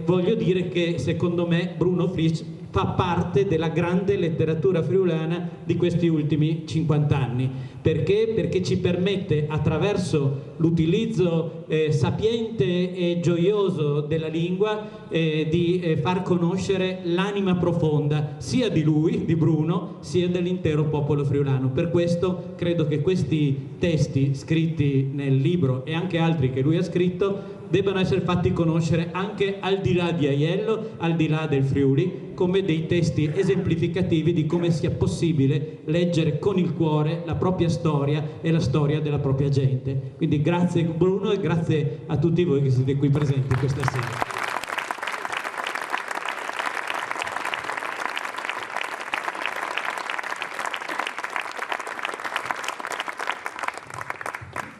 voglio dire che secondo me Bruno Fritsch fa parte della grande letteratura friulana di questi ultimi 50 anni. Perché? Perché ci permette, attraverso l'utilizzo sapiente e gioioso della lingua, di far conoscere l'anima profonda sia di lui, di Bruno, sia dell'intero popolo friulano. Per questo credo che questi testi scritti nel libro e anche altri che lui ha scritto debbano essere fatti conoscere anche al di là di Aiello, al di là del Friuli, come dei testi esemplificativi di come sia possibile leggere con il cuore la propria storia e la storia della propria gente. Quindi grazie Bruno e grazie a tutti voi che siete qui presenti questa sera.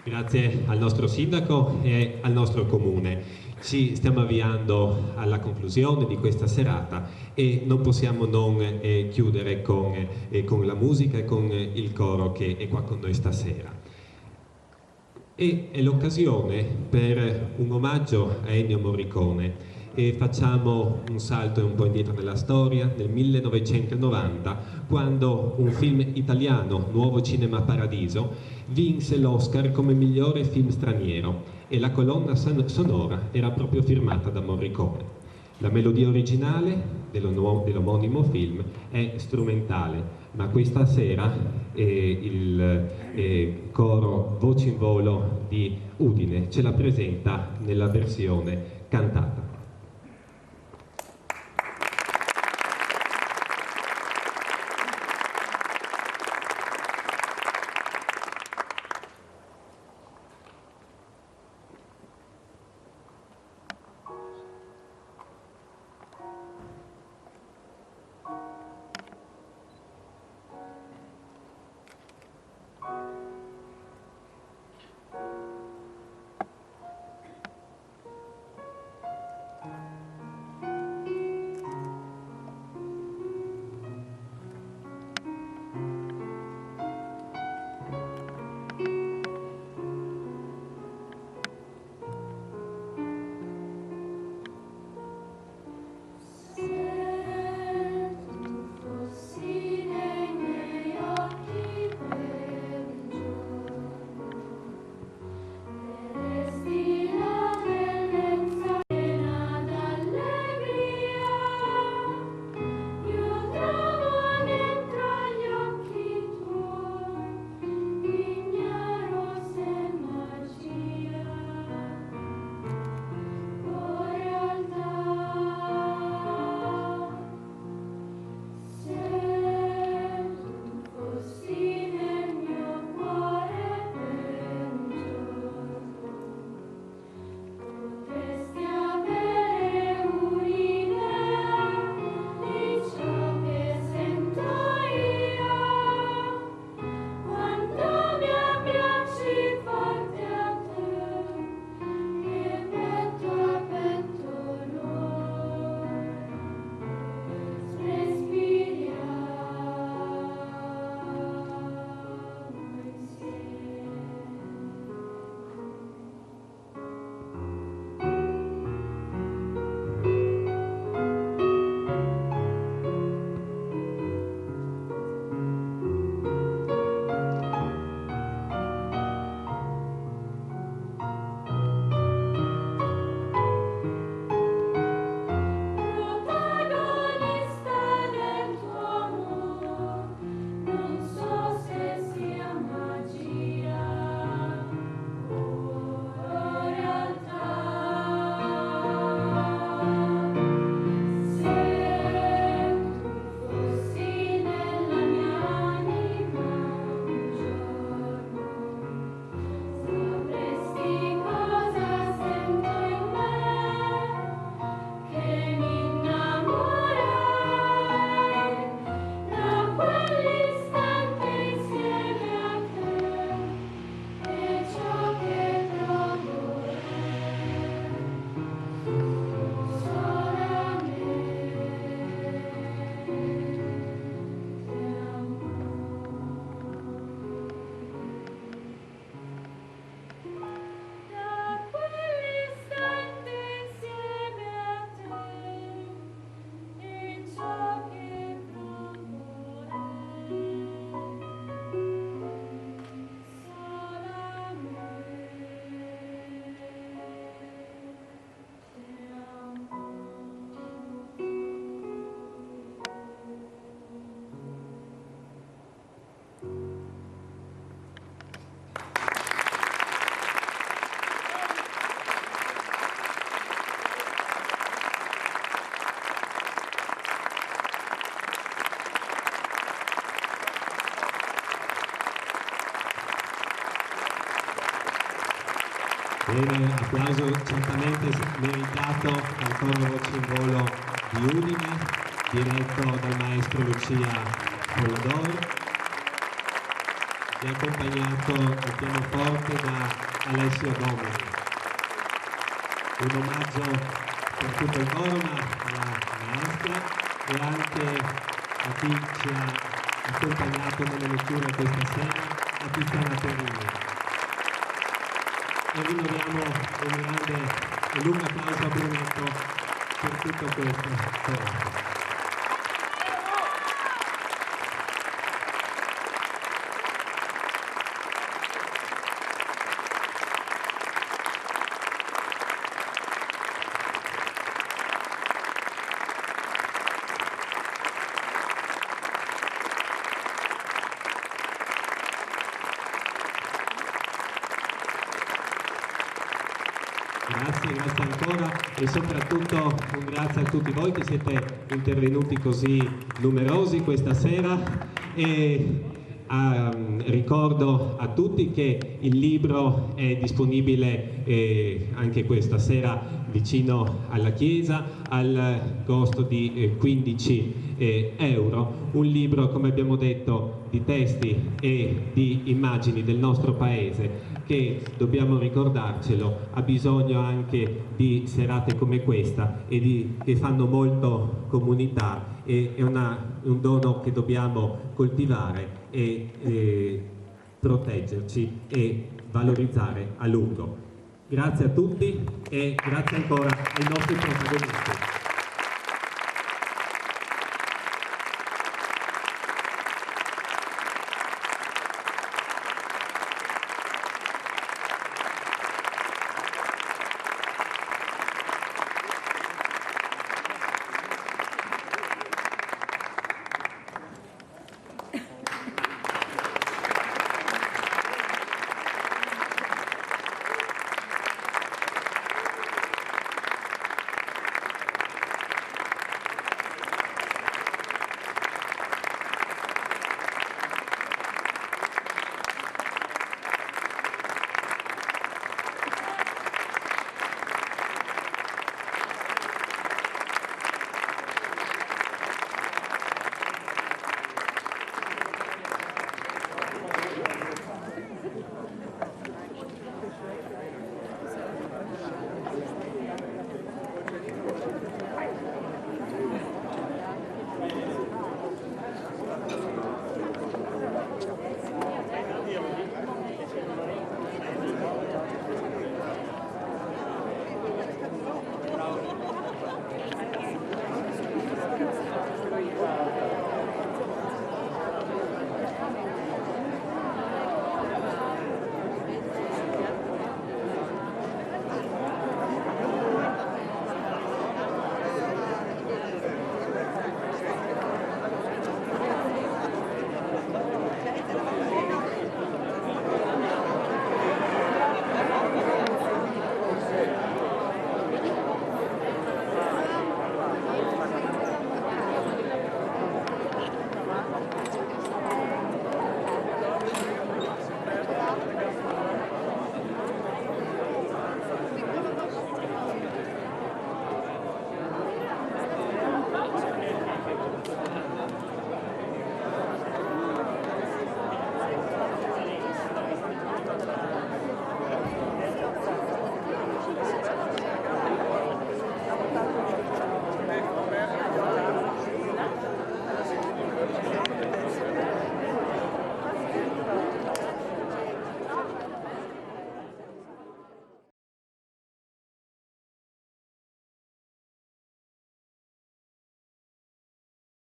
Grazie al nostro sindaco e al nostro comune. Ci stiamo avviando alla conclusione di questa serata e non possiamo non chiudere con la musica e con il coro che è qua con noi stasera. E è l'occasione per un omaggio a Ennio Morricone. E facciamo un salto un po' indietro nella storia, nel 1990, quando un film italiano, Nuovo Cinema Paradiso, vinse l'Oscar come migliore film straniero e la colonna sonora era proprio firmata da Morricone. La melodia originale dell'omonimo film è strumentale, ma questa sera il coro Voci in Volo di Udine ce la presenta nella versione cantata. Bene, applauso certamente meritato al coro Voci in Volo di Udine, diretto dal maestro Lucia Polladori e accompagnato al pianoforte da Alessio Domini. Un omaggio per tutto il coro, ma alla maestra e anche a chi ci ha accompagnato nelle letture questa sera, a Tiziana Perini. E rinnoviamo un grande e lungo applauso a Brunetto per tutto questo. Grazie ancora e soprattutto un grazie a tutti voi che siete intervenuti così numerosi questa sera e ricordo a tutti che il libro è disponibile anche questa sera vicino alla chiesa al costo di 15 euro, un libro come abbiamo detto di testi e di immagini del nostro paese che dobbiamo ricordarcelo, ha bisogno anche di serate come questa e che fanno molto comunità e è un dono che dobbiamo coltivare e proteggerci e valorizzare a lungo. Grazie a tutti e grazie ancora ai nostri protagonisti.